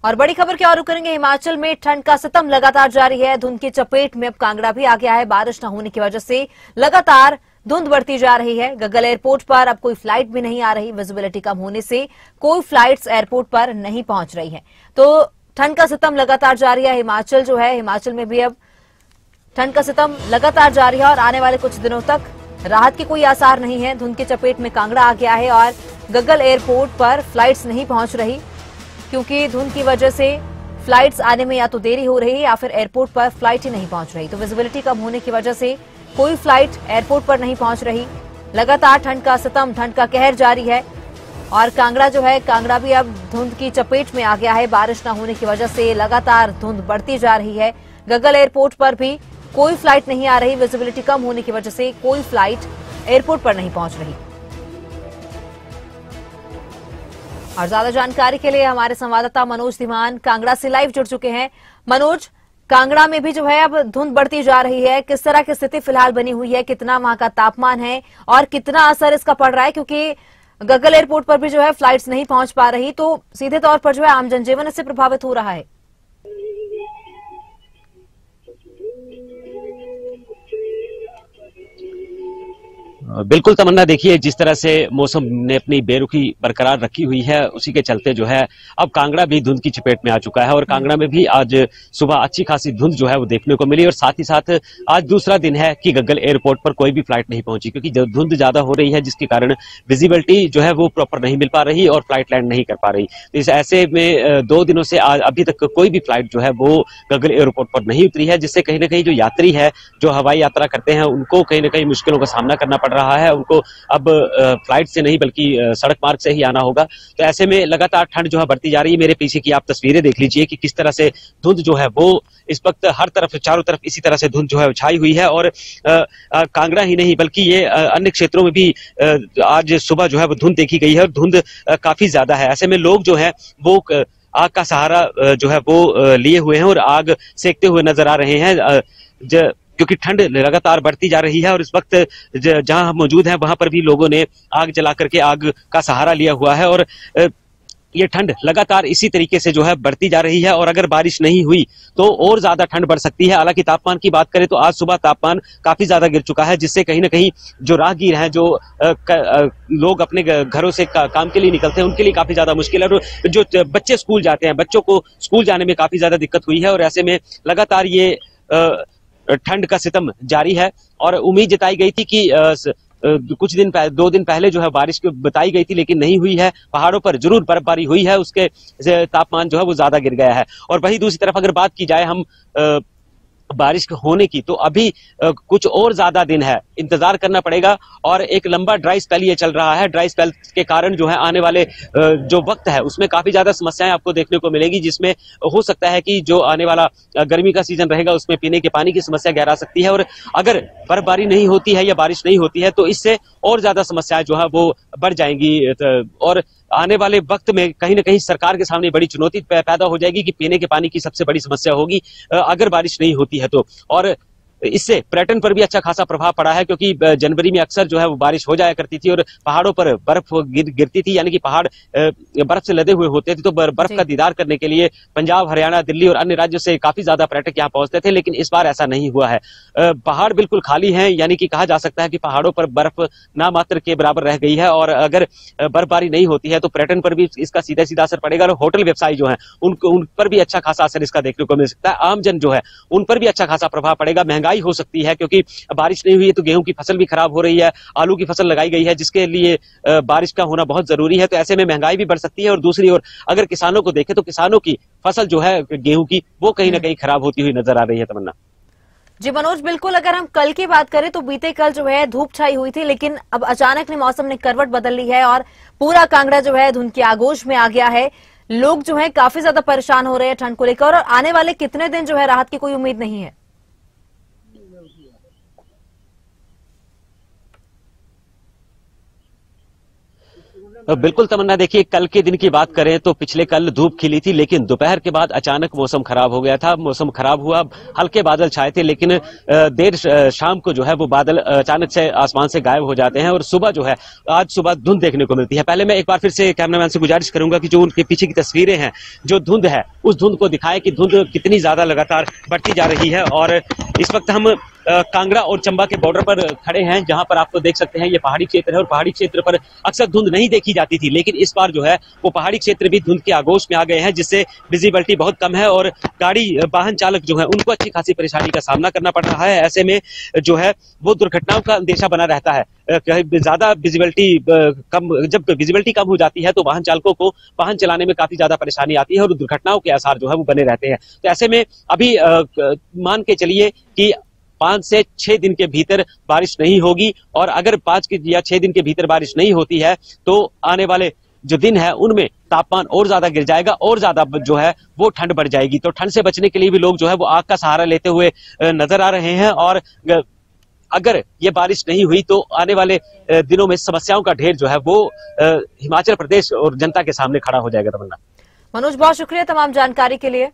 और बड़ी खबर की ओर रुक करेंगे। हिमाचल में ठंड का सितम लगातार जारी है। धुंध की चपेट में अब कांगड़ा भी आ गया है। बारिश न होने की वजह से लगातार धुंध बढ़ती जा रही है। गग्गल एयरपोर्ट पर अब कोई फ्लाइट भी नहीं आ रही। विजिबिलिटी कम होने से कोई फ्लाइट्स एयरपोर्ट पर नहीं पहुंच रही है। तो ठंड का सितम लगातार जारी है। हिमाचल में भी अब ठंड का सितम लगातार जारी है और आने वाले कुछ दिनों तक राहत के कोई आसार नहीं है। धुंध की चपेट में कांगड़ा आ गया है और गग्गल एयरपोर्ट पर फ्लाइट्स नहीं पहुंच रही, क्योंकि धुंध की वजह से फ्लाइट्स आने में या तो देरी हो रही है या फिर एयरपोर्ट पर फ्लाइट ही नहीं पहुंच रही। तो विजिबिलिटी कम होने की वजह से कोई फ्लाइट एयरपोर्ट पर नहीं पहुंच रही। लगातार ठंड का सितम, ठंड का कहर जारी है और कांगड़ा भी अब धुंध की चपेट में आ गया है। बारिश न होने की वजह से लगातार धुंध बढ़ती जा रही है। गग्गल एयरपोर्ट पर भी कोई फ्लाइट नहीं आ रही। विजिबिलिटी कम होने की वजह से कोई फ्लाइट एयरपोर्ट पर नहीं पहुंच रही। और ज्यादा जानकारी के लिए हमारे संवाददाता मनोज धीमान कांगड़ा से लाइव जुड़ चुके हैं। मनोज, कांगड़ा में भी अब धुंध बढ़ती जा रही है। किस तरह की स्थिति फिलहाल बनी हुई है? कितना वहां का तापमान है और कितना असर इसका पड़ रहा है? क्योंकि गग्गल एयरपोर्ट पर भी फ्लाइट्स नहीं पहुंच पा रही, तो सीधे तौर पर आम जनजीवन इससे प्रभावित हो रहा है। बिल्कुल तमन्ना, देखिए जिस तरह से मौसम ने अपनी बेरुखी बरकरार रखी हुई है, उसी के चलते अब कांगड़ा भी धुंध की चपेट में आ चुका है और कांगड़ा में भी आज सुबह अच्छी खासी धुंध वो देखने को मिली। और साथ ही साथ आज दूसरा दिन है कि गग्गल एयरपोर्ट पर कोई भी फ्लाइट नहीं पहुंची, क्योंकि धुंध ज्यादा हो रही है, जिसके कारण विजिबिलिटी वो प्रॉपर नहीं मिल पा रही और फ्लाइट लैंड नहीं कर पा रही। तो इस ऐसे में 2 दिनों से अभी तक कोई भी फ्लाइट वो गग्गल एयरपोर्ट पर नहीं उतरी है, जिससे कहीं ना कहीं जो यात्री है, जो हवाई यात्रा करते हैं, उनको कहीं ना कहीं मुश्किलों का सामना करना पड़ रहा है। उनको अब फ्लाइट से नहीं बल्कि सड़क मार्ग से ही आना होगा। तो ऐसे में लगातार ठंड बढ़ती जा रही है। मेरे पीछे की आप तस्वीरें देख लीजिए कि किस तरह से धुंध वो इस वक्त हर तरफ, चारों तरफ इसी तरह से धुंध छाई हुई है। और कांगड़ा ही नहीं बल्कि ये अन्य क्षेत्रों में भी आज सुबह वो धुंध देखी गई है और धुंध काफी ज्यादा है। ऐसे में लोग वो आग का सहारा वो लिए हुए हैं और आग सेकते हुए नजर आ रहे हैं, क्योंकि ठंड लगातार बढ़ती जा रही है। और इस वक्त जहां हम मौजूद हैं, वहां पर भी लोगों ने आग जला करके आग का सहारा लिया हुआ है। और ये ठंड लगातार इसी तरीके से बढ़ती जा रही है। और अगर बारिश नहीं हुई तो और ज्यादा ठंड बढ़ सकती है। हालांकि तापमान की बात करें तो आज सुबह तापमान काफी ज्यादा गिर चुका है, जिससे कहीं ना कहीं जो राहगीर हैं, जो लोग अपने घरों से काम के लिए निकलते हैं, उनके लिए काफी ज्यादा मुश्किल है। और जो बच्चे स्कूल जाते हैं, बच्चों को स्कूल जाने में काफी ज्यादा दिक्कत हुई है। और ऐसे में लगातार ये ठंड का सितम जारी है। और उम्मीद जताई गई थी कि कुछ दिन 2 दिन पहले बारिश बताई गई थी, लेकिन नहीं हुई है। पहाड़ों पर जरूर बर्फबारी हुई है, उसके तापमान वो ज्यादा गिर गया है। और वही दूसरी तरफ अगर बात की जाए हम बारिश होने की, तो अभी कुछ और ज्यादा दिन है, इंतजार करना पड़ेगा। और एक लंबा ड्राई स्पेल ये चल रहा है। ड्राई स्पेल के कारण आने वाले जो वक्त है, उसमें काफी ज्यादा समस्याएं आपको देखने को मिलेगी, जिसमें हो सकता है कि जो आने वाला गर्मी का सीजन रहेगा, उसमें पीने के पानी की समस्या गहरा सकती है। और अगर बर्फबारी नहीं होती है या बारिश नहीं होती है, तो इससे और ज्यादा समस्याएं वो बढ़ जाएंगी। और आने वाले वक्त में कहीं ना कहीं सरकार के सामने बड़ी चुनौती पैदा हो जाएगी कि पीने के पानी की सबसे बड़ी समस्या होगी अगर बारिश नहीं होती है तो। और इससे पर्यटन पर भी अच्छा खासा प्रभाव पड़ा है, क्योंकि जनवरी में अक्सर वो बारिश हो जाया करती थी और पहाड़ों पर बर्फ गिरती थी, यानी कि पहाड़ बर्फ से लदे हुए होते थे। तो बर्फ का दीदार करने के लिए पंजाब, हरियाणा, दिल्ली और अन्य राज्यों से काफी ज्यादा पर्यटक यहाँ पहुंचते थे, लेकिन इस बार ऐसा नहीं हुआ है। पहाड़ बिल्कुल खाली हैं, यानी कि कहा जा सकता है कि पहाड़ों पर बर्फ नामात्र के बराबर रह गई है। और अगर बर्फबारी नहीं होती है तो पर्यटन पर भी इसका सीधा सीधा असर पड़ेगा। और होटल व्यवसायी है, उन पर भी अच्छा खासा असर इसका देखने को मिल सकता है। आम जन है, उन पर भी अच्छा खासा प्रभाव पड़ेगा। महंगाई हो सकती है, क्योंकि बारिश नहीं हुई है तो गेहूं की फसल भी खराब हो रही है, आलू की फसल लगाई गई है, जिसके लिए बारिश का होना बहुत जरूरी है। तो ऐसे में महंगाई भी बढ़ सकती है। और दूसरी ओर अगर किसानों को देखें तो किसानों की फसल गेहूं की, वो कहीं ना कहीं खराब होती हुई नजर आ रही है। तमन्ना जी मनोज, बिल्कुल। अगर हम कल की बात करें तो बीते कल धूप छाई हुई थी, लेकिन अब अचानक मौसम ने करवट बदल ली है और पूरा कांगड़ा धुंध की आगोश में आ गया है। लोग काफी ज्यादा परेशान हो रहे हैं ठंड को लेकर। और आने वाले कितने दिन राहत की कोई उम्मीद नहीं है। बिल्कुल तमन्ना, देखिए कल के दिन की बात करें तो पिछले कल धूप खिली थी, लेकिन दोपहर के बाद अचानक मौसम खराब हो गया था। मौसम खराब हुआ, हल्के बादल छाए थे, लेकिन देर शाम को जो है वो बादल अचानक से आसमान से गायब हो जाते हैं और सुबह जो है आज सुबह धुंध देखने को मिलती है। पहले मैं एक बार फिर से कैमरामैन से गुजारिश करूंगा कि जो उनके पीछे की तस्वीरें हैं, जो धुंध है उस धुंध को दिखाए कि धुंध कितनी ज्यादा लगातार बढ़ती जा रही है। और इस वक्त हम कांगड़ा और चंबा के बॉर्डर पर खड़े हैं, जहां पर आपको देख सकते हैं ये पहाड़ी क्षेत्र है और पहाड़ी क्षेत्र पर अक्सर धुंध नहीं देखी जाती थी, लेकिन इस बार जो है वो पहाड़ी क्षेत्र भी धुंध के आगोश में आ गए हैं, जिससे विजिबिलिटी बहुत कम है और गाड़ी वाहन चालक जो है उनको अच्छी खासी परेशानी का सामना करना पड़ रहा है। ऐसे में जो है वो दुर्घटनाओं का अंदेशा बना रहता है। ज्यादा विजिबिलिटी कम, जब विजिबिलिटी कम हो जाती है तो वाहन चालकों को वाहन चलाने में काफी ज्यादा परेशानी आती है और दुर्घटनाओं के आसार जो है वो बने रहते हैं। तो ऐसे में अभी मान के चलिए कि 5 से 6 दिन के भीतर बारिश नहीं होगी, और अगर 5 या 6 दिन के भीतर बारिश नहीं होती है तो आने वाले जो दिन है उनमें तापमान और ज्यादा गिर जाएगा और ज्यादा जो है वो ठंड बढ़ जाएगी। तो ठंड से बचने के लिए भी लोग जो है वो आग का सहारा लेते हुए नजर आ रहे हैं, और अगर ये बारिश नहीं हुई तो आने वाले दिनों में समस्याओं का ढेर जो है वो हिमाचल प्रदेश और जनता के सामने खड़ा हो जाएगा। तमन्ना, मनोज, बहुत शुक्रिया तमाम जानकारी के लिए।